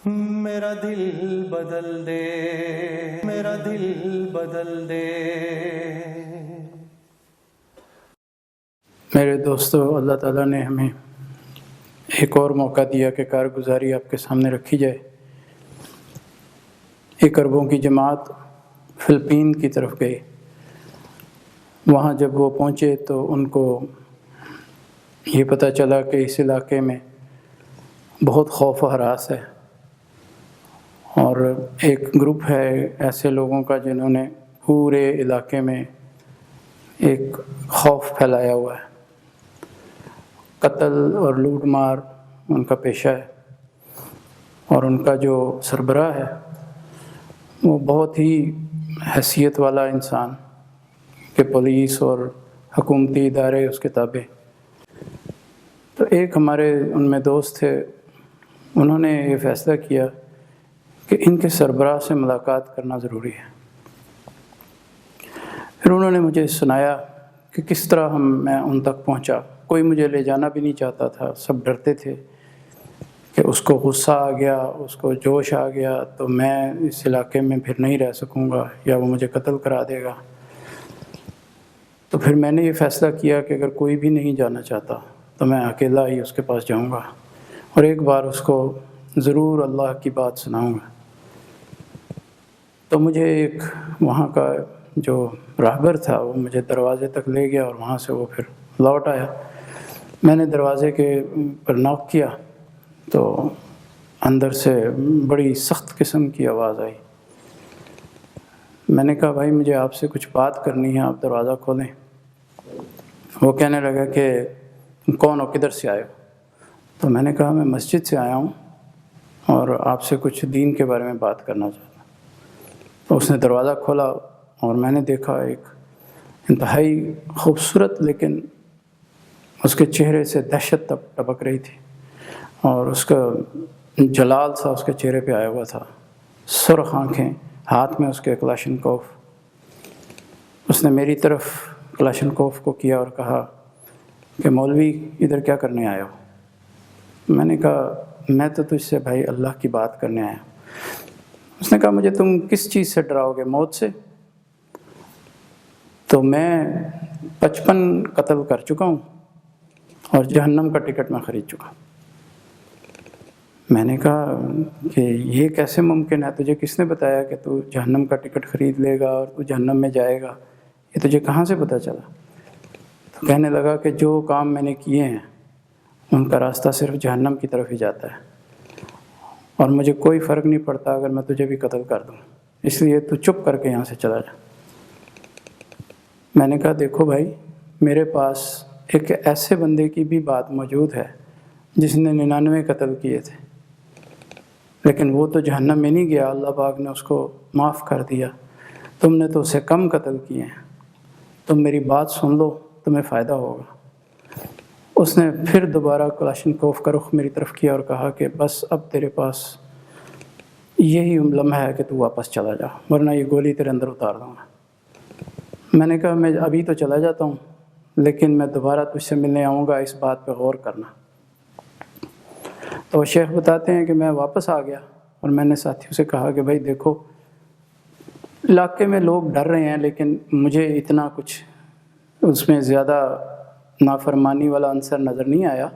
میرا دل بدل دے، میرا دل بدل دے۔ میرے دوستو، اللہ تعالیٰ نے ہمیں ایک اور موقع دیا کہ کارگزاری آپ کے سامنے رکھی جائے۔ ایک اربوں کی جماعت فلپین کی طرف گئی۔ وہاں جب وہ پہنچے تو ان کو یہ پتہ چلا کہ اس علاقے میں بہت خوف و ہراس ہے، اور ایک گروپ ہے ایسے لوگوں کا جنہوں نے پورے علاقے میں ایک خوف پھیلایا ہوا ہے۔ قتل اور لوٹ مار ان کا پیشہ ہے، اور ان کا جو سربراہ ہے وہ بہت ہی حیثیت والا انسان کہ پولیس اور حکومتی ادارے اس کے تابع۔ تو ایک ہمارے ان میں دوست تھے، انہوں نے یہ فیصلہ کیا کہ ان کے سربراہ سے ملاقات کرنا ضروری ہے۔ پھر انہوں نے مجھے سنایا کہ کس طرح میں ان تک پہنچا۔ کوئی مجھے لے جانا بھی نہیں چاہتا تھا، سب ڈرتے تھے کہ اس کو غصہ آ گیا، اس کو جوش آ گیا تو میں اس علاقے میں پھر نہیں رہ سکوں گا، یا وہ مجھے قتل کرا دے گا۔ تو پھر میں نے یہ فیصلہ کیا کہ اگر کوئی بھی نہیں جانا چاہتا تو میں اکیلا ہی اس کے پاس جاؤں گا، اور ایک بار اس کو ضرور اللہ کی بات سناؤں گا۔ تو مجھے ایک وہاں کا جو راہبر تھا وہ مجھے دروازے تک لے گیا، اور وہاں سے وہ پھر لوٹ آیا۔ میں نے دروازے کے پر نوک کیا تو اندر سے بڑی سخت قسم کی آواز آئی۔ میں نے کہا بھائی مجھے آپ سے کچھ بات کرنی ہے، آپ دروازہ کھولیں۔ وہ کہنے لگا کہ کون ہو، کدھر سے آئے ہو؟ تو میں نے کہا میں مسجد سے آیا ہوں اور آپ سے کچھ دین کے بارے میں بات کرنا چاہتا ہوں۔ تو اس نے دروازہ کھولا اور میں نے دیکھا ایک انتہائی خوبصورت، لیکن اس کے چہرے سے دہشت ٹپک رہی تھی، اور اس کا جلال سا اس کے چہرے پہ آیا ہوا تھا، سرخ آنکھیں، ہاتھ میں اس کے کلاشنکوف۔ اس نے میری طرف کلاشنکوف کو کیا اور کہا کہ مولوی ادھر کیا کرنے آئے ہو؟ میں نے کہا میں تو تجھ سے بھائی اللہ کی بات کرنے آیا ہوں۔ اس نے کہا مجھے تم کس چیز سے ڈراؤ گے؟ موت سے؟ تو میں 55 قتل کر چکا ہوں اور جہنم کا ٹکٹ میں خرید چکا۔ میں نے کہا کہ یہ کیسے ممکن ہے؟ تجھے کس نے بتایا کہ تو جہنم کا ٹکٹ خرید لے گا اور تو جہنم میں جائے گا؟ یہ تجھے کہاں سے پتہ چلا؟ تو کہنے لگا کہ جو کام میں نے کیے ہیں ان کا راستہ صرف جہنم کی طرف ہی جاتا ہے، اور مجھے کوئی فرق نہیں پڑتا اگر میں تجھے بھی قتل کر دوں، اس لیے تو چپ کر کے یہاں سے چلا جا۔ میں نے کہا دیکھو بھائی، میرے پاس ایک ایسے بندے کی بھی بات موجود ہے جس نے 99 قتل کیے تھے، لیکن وہ تو جہنم میں نہیں گیا، اللہ پاک نے اس کو معاف کر دیا۔ تم نے تو اسے کم قتل کیے ہیں، تم میری بات سن لو، تمہیں فائدہ ہوگا۔ اس نے پھر دوبارہ کلاشنکوف کا رخ میری طرف کیا اور کہا کہ بس اب تیرے پاس یہی لمحہ ہے کہ تو واپس چلا جا، ورنہ یہ گولی تیرے اندر اتار دوں گا۔ میں نے کہا میں ابھی تو چلا جاتا ہوں، لیکن میں دوبارہ تجھ سے ملنے آؤں گا، اس بات پہ غور کرنا۔ تو شیخ بتاتے ہیں کہ میں واپس آ گیا اور میں نے ساتھیوں سے کہا کہ بھائی دیکھو، علاقے میں لوگ ڈر رہے ہیں، لیکن مجھے اتنا کچھ اس میں زیادہ نافرمانی والا عنصر نظر نہیں آیا۔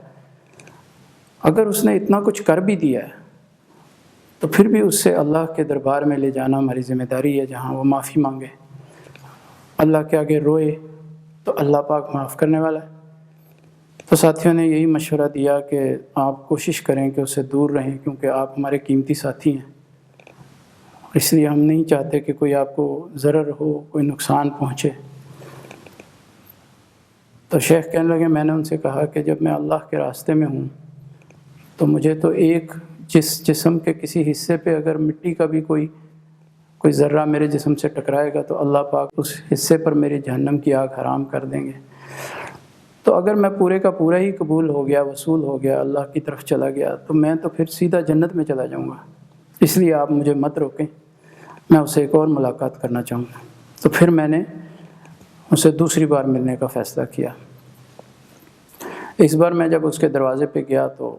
اگر اس نے اتنا کچھ کر بھی دیا ہے تو پھر بھی اس سے اللہ کے دربار میں لے جانا ہماری ذمہ داری ہے، جہاں وہ معافی مانگے، اللہ کے آگے روئے تو اللہ پاک معاف کرنے والا ہے۔ تو ساتھیوں نے یہی مشورہ دیا کہ آپ کوشش کریں کہ اس سے دور رہیں، کیونکہ آپ ہمارے قیمتی ساتھی ہیں، اس لیے ہم نہیں چاہتے کہ کوئی آپ کو ضرر ہو، کوئی نقصان پہنچے۔ تو شیخ کہنے لگے میں نے ان سے کہا کہ جب میں اللہ کے راستے میں ہوں تو مجھے تو ایک جسم کے کسی حصے پہ اگر مٹی کا بھی کوئی ذرہ میرے جسم سے ٹکرائے گا تو اللہ پاک اس حصے پر میری جہنم کی آگ حرام کر دیں گے۔ تو اگر میں پورے کا پورا ہی قبول ہو گیا، وصول ہو گیا، اللہ کی طرف چلا گیا، تو میں تو پھر سیدھا جنت میں چلا جاؤں گا۔ اس لیے آپ مجھے مت روکیں، میں اسے ایک اور ملاقات کرنا چاہوں گا۔ تو پھر میں نے اسے دوسری بار ملنے کا فیصلہ کیا۔ اس بار میں جب اس کے دروازے پہ گیا تو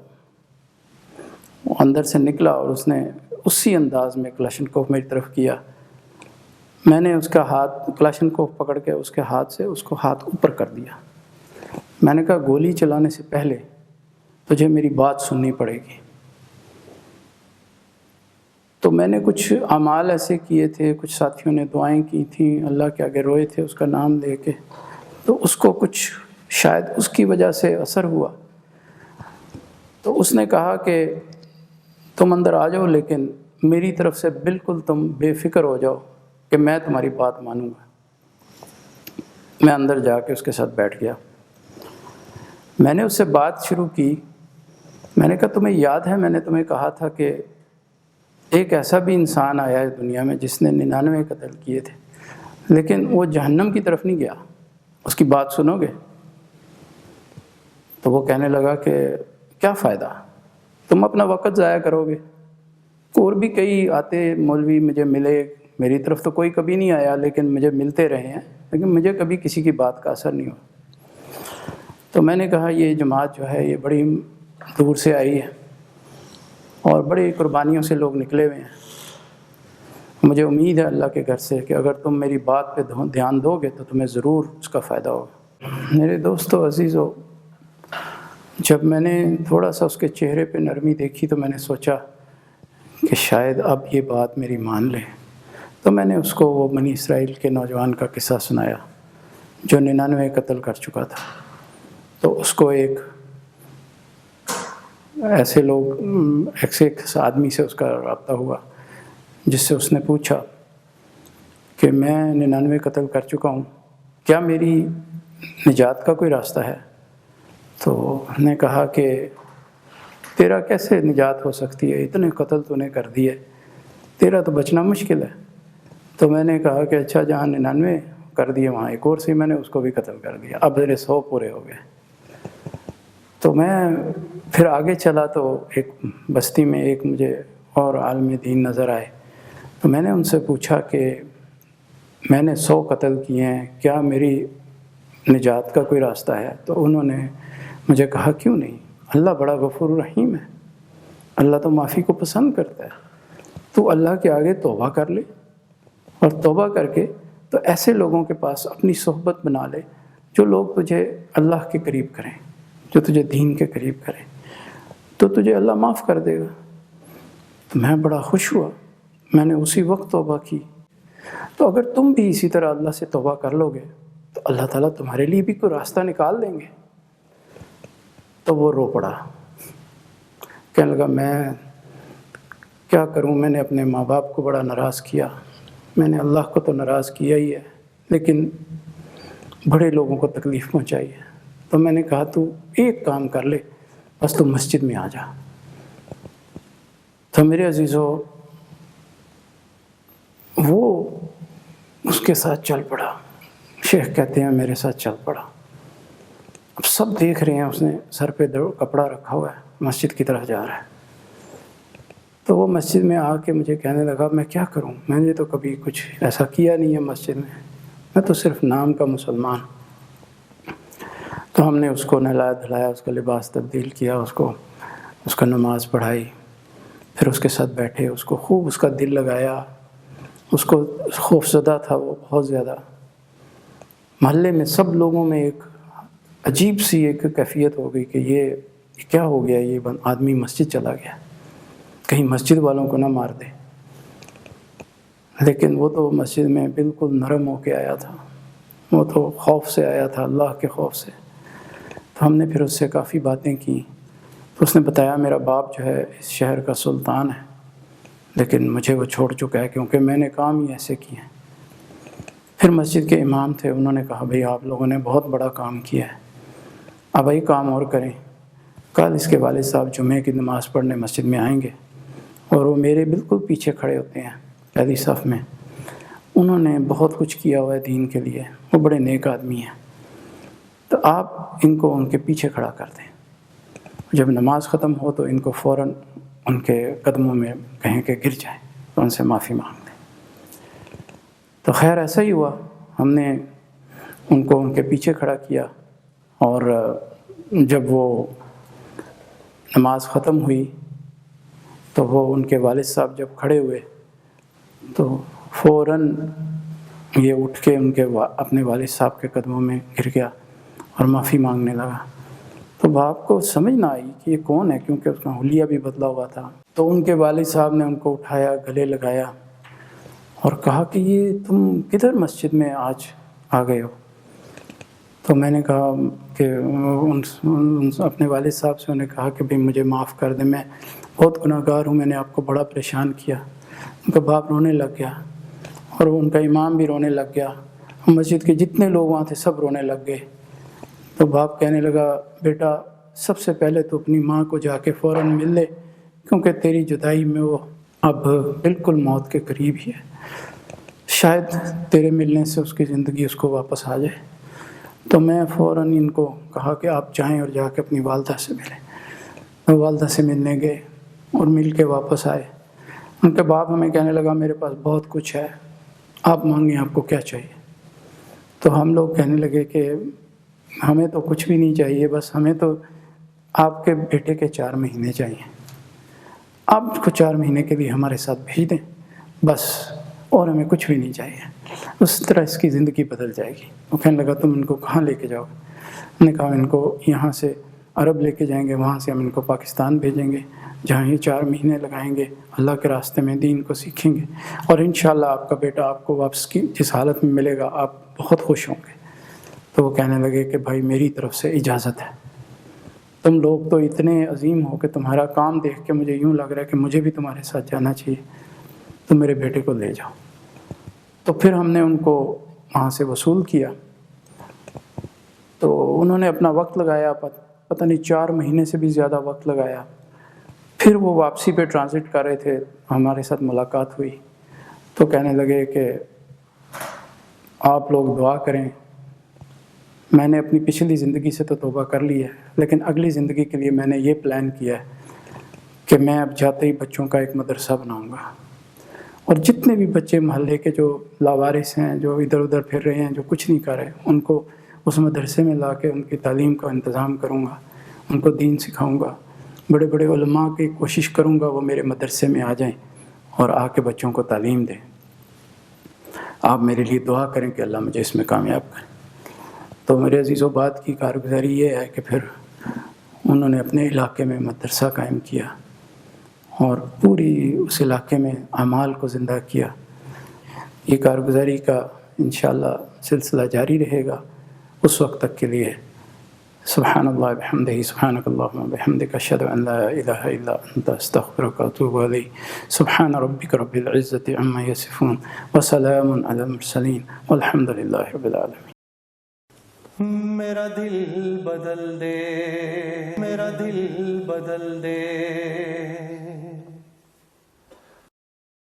وہ اندر سے نکلا اور اس نے اسی انداز میں کلاشنکوف میری طرف کیا. میں نے اس کا ہاتھ کلاشنکوف پکڑ کے اس کے ہاتھ سے اس کو ہاتھ اوپر کر دیا. میں نے کہا گولی چلانے سے پہلے تجھے میری بات سننی پڑے گی. تو میں نے کچھ اعمال ایسے کیے تھے، کچھ ساتھیوں نے دعائیں کی تھیں، اللہ کے آگے روئے تھے اس کا نام لے کے، تو اس کو کچھ شاید اس کی وجہ سے اثر ہوا. تو اس نے کہا کہ تم اندر آ جاؤ، لیکن میری طرف سے بالکل تم بے فکر ہو جاؤ کہ میں تمہاری بات مانوں گا. میں اندر جا کے اس کے ساتھ بیٹھ گیا. میں نے اس سے بات شروع کی. میں نے کہا تمہیں یاد ہے میں نے تمہیں کہا تھا کہ ایک ایسا بھی انسان آیا ہے دنیا میں جس نے 99 قتل کیے تھے، لیکن وہ جہنم کی طرف نہیں گیا. اس کی بات سنو گے؟ تو وہ کہنے لگا کہ کیا فائدہ، تم اپنا وقت ضائع کرو گے. اور بھی کئی آتے مولوی مجھے ملے، میری طرف تو کوئی کبھی نہیں آیا لیکن مجھے ملتے رہے ہیں، لیکن مجھے کبھی کسی کی بات کا اثر نہیں ہوا. تو میں نے کہا یہ جماعت جو ہے یہ بڑی دور سے آئی ہے اور بڑی قربانیوں سے لوگ نکلے ہوئے ہیں. مجھے امید ہے اللہ کے گھر سے کہ اگر تم میری بات پہ دھیان دو گے تو تمہیں ضرور اس کا فائدہ ہوگا. میرے دوستو عزیزو، جب میں نے تھوڑا سا اس کے چہرے پہ نرمی دیکھی تو میں نے سوچا کہ شاید اب یہ بات میری مان لے. تو میں نے اس کو وہ بنی اسرائیل کے نوجوان کا قصہ سنایا جو 99 قتل کر چکا تھا. تو اس کو ایک ایسے لوگ ایک آدمی سے اس کا رابطہ ہوا جس سے اس نے پوچھا کہ میں 99 قتل کر چکا ہوں، کیا میری نجات کا کوئی راستہ ہے؟ تو اس نے کہا کہ تیرا کیسے نجات ہو سکتی ہے، اتنے قتل تو نے کر دیے، تیرا تو بچنا مشکل ہے. تو میں نے کہا کہ اچھا جہاں 99 کر دیے وہاں ایک اور سی میں نے اس کو بھی قتل کر دیا، اب میرے 100 پورے ہو گئے. تو میں پھر آگے چلا تو ایک بستی میں ایک مجھے اور عالم دین نظر آئے. تو میں نے ان سے پوچھا کہ میں نے 100 قتل کیے ہیں، کیا میری نجات کا کوئی راستہ ہے؟ تو انہوں نے مجھے کہا کیوں نہیں، اللہ بڑا غفور رحیم ہے، اللہ تو معافی کو پسند کرتا ہے. تو اللہ کے آگے توبہ کر لے، اور توبہ کر کے تو ایسے لوگوں کے پاس اپنی صحبت بنا لے جو لوگ تجھے اللہ کے قریب کریں، جو تجھے دین کے قریب کریں، تو تجھے اللہ معاف کر دے گا. تو میں بڑا خوش ہوا، میں نے اسی وقت توبہ کی. تو اگر تم بھی اسی طرح اللہ سے توبہ کر لو گے تو اللہ تعالیٰ تمہارے لیے بھی کوئی راستہ نکال دیں گے. تو وہ رو پڑا، کہنے لگا میں کیا کروں، میں نے اپنے ماں باپ کو بڑا ناراض کیا، میں نے اللہ کو تو ناراض کیا ہی ہے، لیکن بڑے لوگوں کو تکلیف پہنچائی ہے. تو میں نے کہا تو ایک کام کر لے، بس تو مسجد میں آ جا. تو میرے عزیزو وہ اس کے ساتھ چل پڑا. شیخ کہتے ہیں میرے ساتھ چل پڑا. اب سب دیکھ رہے ہیں اس نے سر پہ کپڑا رکھا ہوا ہے، مسجد کی طرف جا رہا ہے. تو وہ مسجد میں آ کے مجھے کہنے لگا میں کیا کروں، میں نے تو کبھی کچھ ایسا کیا نہیں ہے مسجد میں تو صرف نام کا مسلمان. تو ہم نے اس کو نہلایا دھلایا، اس کا لباس تبدیل کیا، اس کا نماز پڑھائی، پھر اس کے ساتھ بیٹھے، اس کو خوب اس کا دل لگایا. اس کو خوف زدہ تھا وہ بہت زیادہ. محلے میں سب لوگوں میں ایک عجیب سی ایک کیفیت ہو گئی کہ یہ کیا ہو گیا، یہ آدمی مسجد چلا گیا، کہیں مسجد والوں کو نہ مار دے. لیکن وہ تو مسجد میں بالکل نرم ہو کے آیا تھا، وہ تو خوف سے آیا تھا، اللہ کے خوف سے. تو ہم نے پھر اس سے کافی باتیں کی. تو اس نے بتایا میرا باپ جو ہے اس شہر کا سلطان ہے، لیکن مجھے وہ چھوڑ چکا ہے کیونکہ میں نے کام ہی ایسے کیے ہیں. پھر مسجد کے امام تھے، انہوں نے کہا بھئی آپ لوگوں نے بہت بڑا کام کیا ہے، اب ایک کام اور کریں. کل اس کے والد صاحب جمعے کی نماز پڑھنے مسجد میں آئیں گے، اور وہ میرے بالکل پیچھے کھڑے ہوتے ہیں پہلی صف میں. انہوں نے بہت کچھ کیا ہوا ہے دین کے لیے، وہ بڑے نیک آدمی ہیں، تو آپ ان کو ان کے پیچھے کھڑا کر دیں. جب نماز ختم ہو تو ان کو فوراً ان کے قدموں میں کہیں کہ گر جائیں تو ان سے معافی مانگ لیں. تو خیر ایسا ہی ہوا، ہم نے ان کو ان کے پیچھے کھڑا کیا، اور جب وہ نماز ختم ہوئی تو وہ ان کے والد صاحب جب کھڑے ہوئے تو فوراً یہ اٹھ کے ان کے اپنے والد صاحب کے قدموں میں گر گیا اور معافی مانگنے لگا۔ تو باپ کو سمجھ نہ آئی کہ یہ کون ہے، کیونکہ اس کا حلیہ بھی بدلا ہوا تھا۔ تو ان کے والد صاحب نے ان کو اٹھایا، گلے لگایا اور کہا کہ یہ تم کدھر مسجد میں آج آ گئے ہو؟ تو میں نے کہا کہ اپنے والد صاحب سے انہیں کہا کہ بھئی مجھے معاف کر دیں، میں بہت گناہ گار ہوں، میں نے آپ کو بڑا پریشان کیا۔ ان کا باپ رونے لگ گیا اور ان کا امام بھی رونے لگ گیا، مسجد کے جتنے لوگ وہاں تھے سب رونے لگ گئے۔ تو باپ کہنے لگا بیٹا سب سے پہلے تو اپنی ماں کو جا کے فوراً مل لے، کیونکہ تیری جدائی میں وہ اب بالکل موت کے قریب ہی ہے، شاید تیرے ملنے سے اس کی زندگی اس کو واپس آ جائے۔ تو میں فوراً ان کو کہا کہ آپ جائیں اور جا کے اپنی والدہ سے ملیں۔ میں والدہ سے ملنے گئے اور مل کے واپس آئے۔ ان کے باپ ہمیں کہنے لگا میرے پاس بہت کچھ ہے، آپ مانگیں آپ کو کیا چاہیے؟ تو ہم لوگ کہنے لگے کہ ہمیں تو کچھ بھی نہیں چاہیے، بس ہمیں تو آپ کے بیٹے کے 4 مہینے چاہیے، آپ اس کو 4 مہینے کے لیے ہمارے ساتھ بھیج دیں بس، اور ہمیں کچھ بھی نہیں چاہیے، اس طرح اس کی زندگی بدل جائے گی۔ وہ کہنے لگا تم ان کو کہاں لے کے جاؤ؟ ہم نے کہا ان کو یہاں سے عرب لے کے جائیں گے، وہاں سے ہم ان کو پاکستان بھیجیں گے، جہاں یہ 4 مہینے لگائیں گے، اللہ کے راستے میں دین کو سیکھیں گے، اور انشاءاللہ آپ کا بیٹا آپ کو واپس کی جس حالت میں ملے گا آپ بہت خوش ہوں گے۔ تو وہ کہنے لگے کہ بھائی میری طرف سے اجازت ہے، تم لوگ تو اتنے عظیم ہو کہ تمہارا کام دیکھ کے مجھے یوں لگ رہا ہے کہ مجھے بھی تمہارے ساتھ جانا چاہیے، تو میرے بیٹے کو لے جاؤ۔ تو پھر ہم نے ان کو وہاں سے وصول کیا، تو انہوں نے اپنا وقت لگایا، پتہ نہیں 4 مہینے سے بھی زیادہ وقت لگایا۔ پھر وہ واپسی پہ ٹرانزٹ کر رہے تھے، ہمارے ساتھ ملاقات ہوئی، تو کہنے لگے کہ آپ لوگ دعا کریں، میں نے اپنی پچھلی زندگی سے تو توبہ کر لی ہے، لیکن اگلی زندگی کے لیے میں نے یہ پلان کیا ہے کہ میں اب جاتے ہی بچوں کا ایک مدرسہ بناؤں گا، اور جتنے بھی بچے محلے کے جو لاوارث ہیں، جو ادھر ادھر پھر رہے ہیں، جو کچھ نہیں کر رہے، ان کو اس مدرسے میں لا کے ان کی تعلیم کا انتظام کروں گا، ان کو دین سکھاؤں گا۔ بڑے بڑے علماء کی کوشش کروں گا وہ میرے مدرسے میں آ جائیں اور آ کے بچوں کو تعلیم دیں۔ آپ میرے لیے دعا کریں کہ اللہ مجھے اس میں کامیاب کرے۔ تو میرے عزیز و بات کی کارگزاری یہ ہے کہ پھر انہوں نے اپنے علاقے میں مدرسہ قائم کیا اور پوری اس علاقے میں اعمال کو زندہ کیا۔ یہ کارگزاری کا انشاءاللہ سلسلہ جاری رہے گا اس وقت تک کے لیے۔ سبحان اللہ بحمدہ، سبحانک اللہم بحمدک، اشہد ان لا الہ الا انت، استغفرک واتوب الیک۔ سبحان ربک رب العزۃ عما یصفون وسلام علی المرسلین والحمد للہ رب العالمین۔ میرا دل بدل دے، میرا دل بدل دے۔